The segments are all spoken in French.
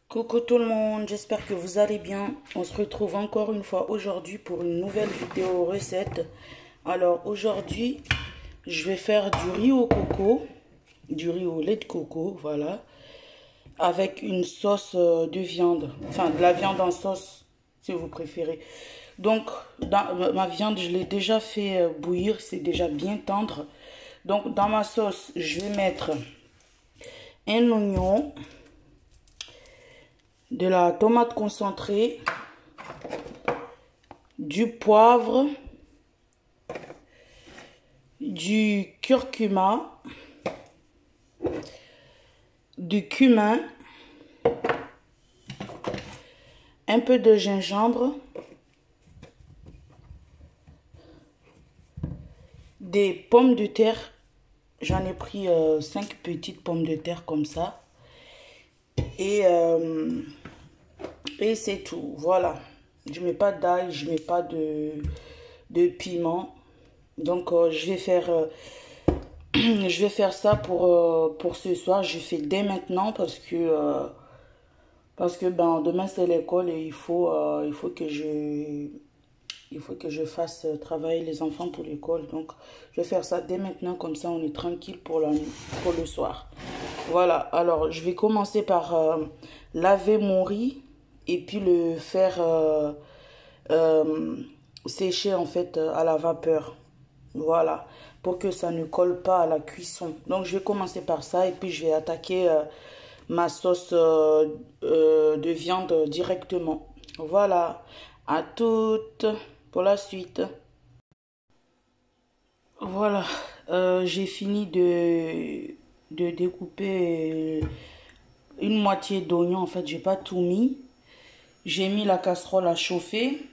Coucou tout le monde, j'espère que vous allez bien. On se retrouve encore une fois aujourd'hui pour une nouvelle vidéo recette. Alors aujourd'hui, je vais faire du riz au coco, du riz au lait de coco, voilà, avec une sauce de viande, enfin de la viande en sauce si vous préférez. Donc dans ma viande, je l'ai déjà fait bouillir, c'est déjà bien tendre. Donc dans ma sauce, je vais mettre un oignon, de la tomate concentrée, du poivre, du curcuma, du cumin, un peu de gingembre, des pommes de terre. J'en ai pris 5 petites pommes de terre comme ça. Et c'est tout. Voilà. Je mets pas d'ail, je mets pas de piment. Donc je vais faire ça pour ce soir. Je fais dès maintenant parce que ben, demain c'est l'école et il faut que je fasse travailler les enfants pour l'école. Donc je vais faire ça dès maintenant, comme ça on est tranquille pour le soir. Voilà, alors je vais commencer par laver mon riz et puis le faire sécher en fait à la vapeur. Voilà, pour que ça ne colle pas à la cuisson. Donc je vais commencer par ça et puis je vais attaquer ma sauce de viande directement. Voilà, à toutes pour la suite. Voilà, j'ai fini de découper une moitié d'oignon. En fait, j'ai pas tout mis. J'ai mis la casserole à chauffer.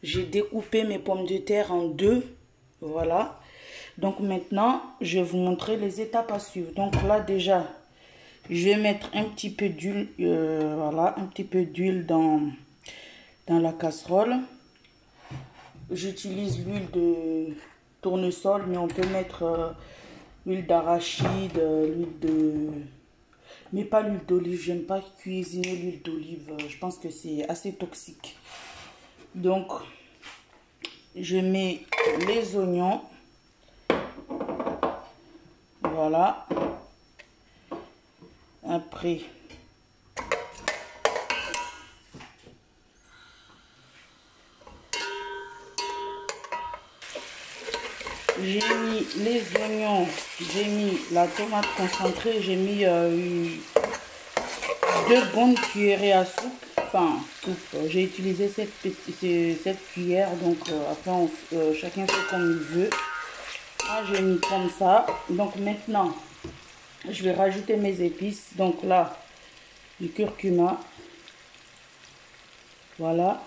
J'ai découpé mes pommes de terre en deux. Voilà. Donc maintenant, je vais vous montrer les étapes à suivre. Donc là déjà, je vais mettre un petit peu d'huile, voilà, un petit peu d'huile dans la casserole. J'utilise l'huile de tournesol, mais on peut mettre l'huile d'arachide, l'huile de... Mais pas l'huile d'olive, j'aime pas cuisiner l'huile d'olive, je pense que c'est assez toxique. Donc, je mets les oignons. Voilà. Après, j'ai mis les oignons, j'ai mis la tomate concentrée, j'ai mis 2 bonnes cuillerées à soupe. Enfin, soupe. J'ai utilisé cette cuillère, donc après chacun fait comme il veut. Moi, j'ai mis comme ça. Donc maintenant, je vais rajouter mes épices. Donc là, du curcuma. Voilà.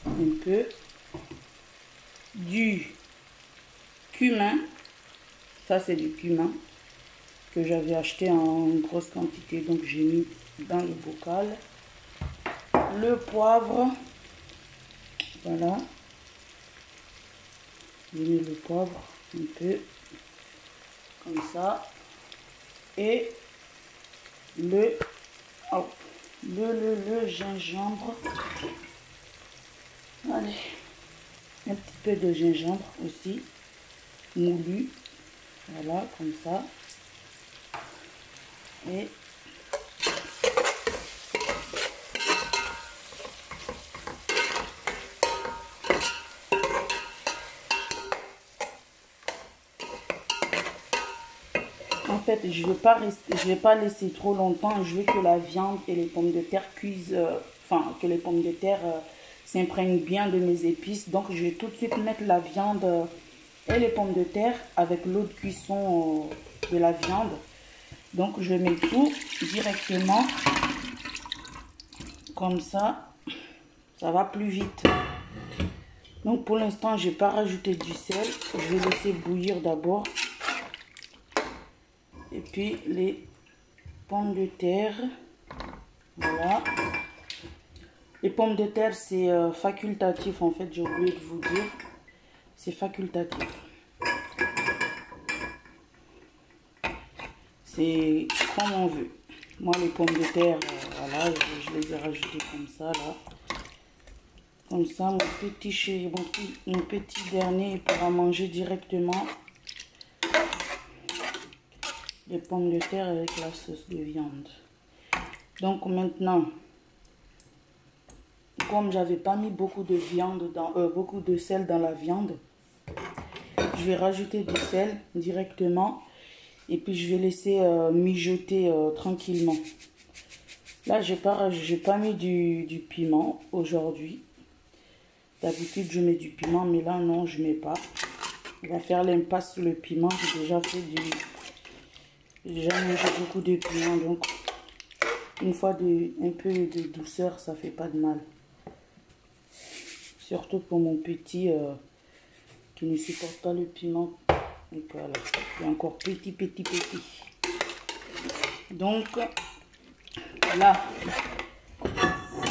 Un peu. Du cumin. Ça, c'est du cumin que j'avais acheté en grosse quantité. Donc, j'ai mis dans le bocal. Le poivre. Voilà. J'ai mis le poivre un peu. Comme ça. Et le gingembre. Allez, un petit peu de gingembre aussi, moulu, voilà, comme ça. Et en fait, je vais pas laisser trop longtemps. Je veux que la viande et les pommes de terre cuisent, enfin, que les pommes de terre s'imprègnent bien de mes épices. Donc, je vais tout de suite mettre la viande et les pommes de terre avec l'eau de cuisson de la viande. Donc, je mets tout directement. Comme ça, ça va plus vite. Donc, pour l'instant, je n'ai pas rajouté du sel. Je vais laisser bouillir d'abord. Et puis, les pommes de terre. Voilà. Les pommes de terre, c'est facultatif, en fait. J'ai oublié de vous dire. C'est facultatif. C'est comme on veut. Moi, les pommes de terre, voilà, je les ai rajoutées comme ça, là. Comme ça, mon petit dernier, il pourra manger directement les pommes de terre avec la sauce de viande. Donc maintenant, comme j'avais pas mis beaucoup de viande beaucoup de sel dans la viande, je vais rajouter du sel directement et puis je vais laisser mijoter tranquillement. Là, j'ai pas mis du piment aujourd'hui. D'habitude, je mets du piment, mais là, non, je mets pas. On va faire l'impasse sur le piment. J'ai déjà mangé beaucoup de piment, donc une fois un peu de douceur, ça fait pas de mal. Surtout pour mon petit qui ne supporte pas le piment. Donc voilà, il est encore petit. Donc là,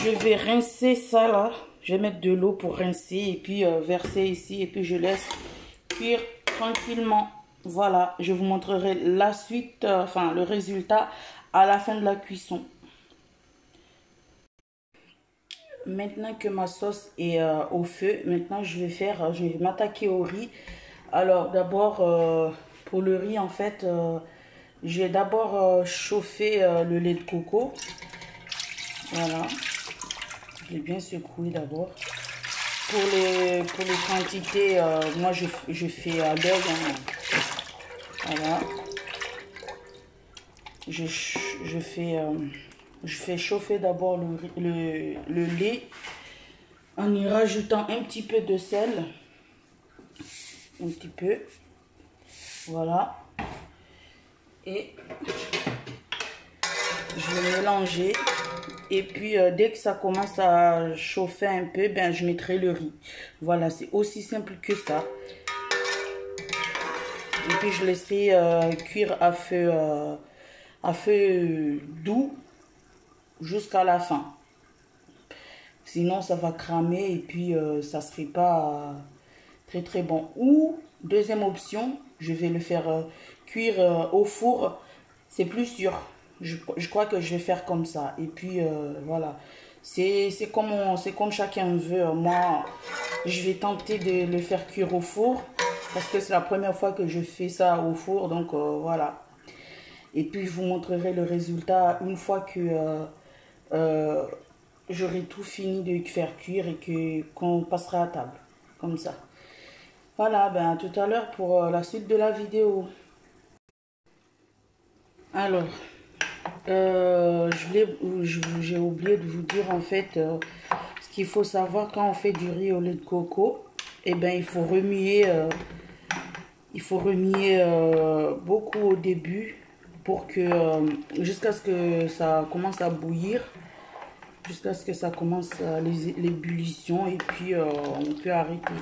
je vais rincer ça là. Je vais mettre de l'eau pour rincer et puis verser ici et puis je laisse cuire tranquillement. Voilà, je vous montrerai la suite, enfin le résultat à la fin de la cuisson. Maintenant que ma sauce est au feu, maintenant je vais m'attaquer au riz. Alors d'abord, pour le riz en fait, je vais d'abord chauffer le lait de coco. Voilà, je l'ai bien secoué d'abord. Pour les quantités, moi je fais à l'œil. Hein. Voilà, je fais chauffer d'abord le lait en y rajoutant un petit peu de sel. Un petit peu. Voilà. Et je vais mélanger. Et puis, dès que ça commence à chauffer un peu, ben, je mettrai le riz. Voilà, c'est aussi simple que ça. Et puis, je laisserai cuire à feu doux jusqu'à la fin. Sinon, ça va cramer et puis ça ne serait pas très bon. Ou, deuxième option, je vais le faire cuire au four. C'est plus sûr. Je crois que je vais faire comme ça. Et puis, voilà. C'est comme chacun veut. Moi, je vais tenter de le faire cuire au four. Parce que c'est la première fois que je fais ça au four. Donc, voilà. Et puis, je vous montrerai le résultat une fois que j'aurai tout fini de faire cuire et qu'on passera à table. Comme ça. Voilà, ben à tout à l'heure pour la suite de la vidéo. Alors, j'ai oublié de vous dire en fait ce qu'il faut savoir quand on fait du riz au lait de coco. Eh ben, il faut remuer beaucoup au début pour que jusqu'à ce que ça commence à bouillir, jusqu'à ce que ça commence l'ébullition et puis on peut arrêter.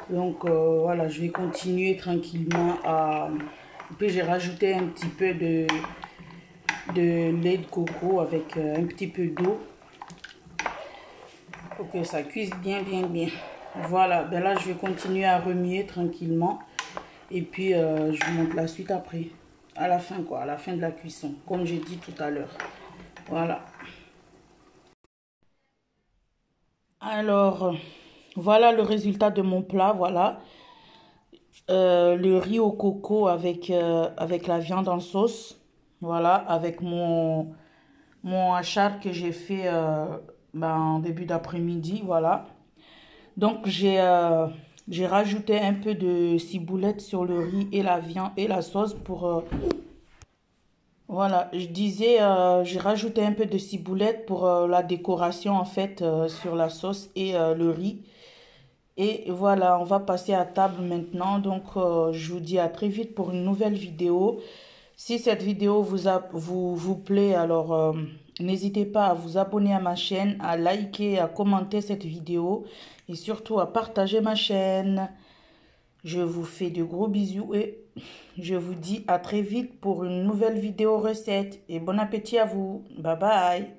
Donc voilà, je vais continuer tranquillement à... Puis j'ai rajouté un petit peu de lait de coco avec un petit peu d'eau pour que ça cuise bien. Voilà, ben là je vais continuer à remuer tranquillement et puis je vous montre la suite après, à la fin quoi, à la fin de la cuisson, comme j'ai dit tout à l'heure. Voilà. Alors, voilà le résultat de mon plat, voilà. Le riz au coco avec la viande en sauce. Voilà, avec mon hachard que j'ai fait en début d'après-midi. Voilà. Donc, j'ai rajouté un peu de ciboulette sur le riz et la viande et la sauce pour... voilà, je disais, j'ai rajouté un peu de ciboulette pour la décoration en fait sur la sauce et le riz. Et voilà, on va passer à table maintenant. Donc, je vous dis à très vite pour une nouvelle vidéo. Si cette vidéo vous plaît, alors n'hésitez pas à vous abonner à ma chaîne, à liker, à commenter cette vidéo et surtout à partager ma chaîne. Je vous fais de gros bisous et je vous dis à très vite pour une nouvelle vidéo recette. Et bon appétit à vous. Bye bye.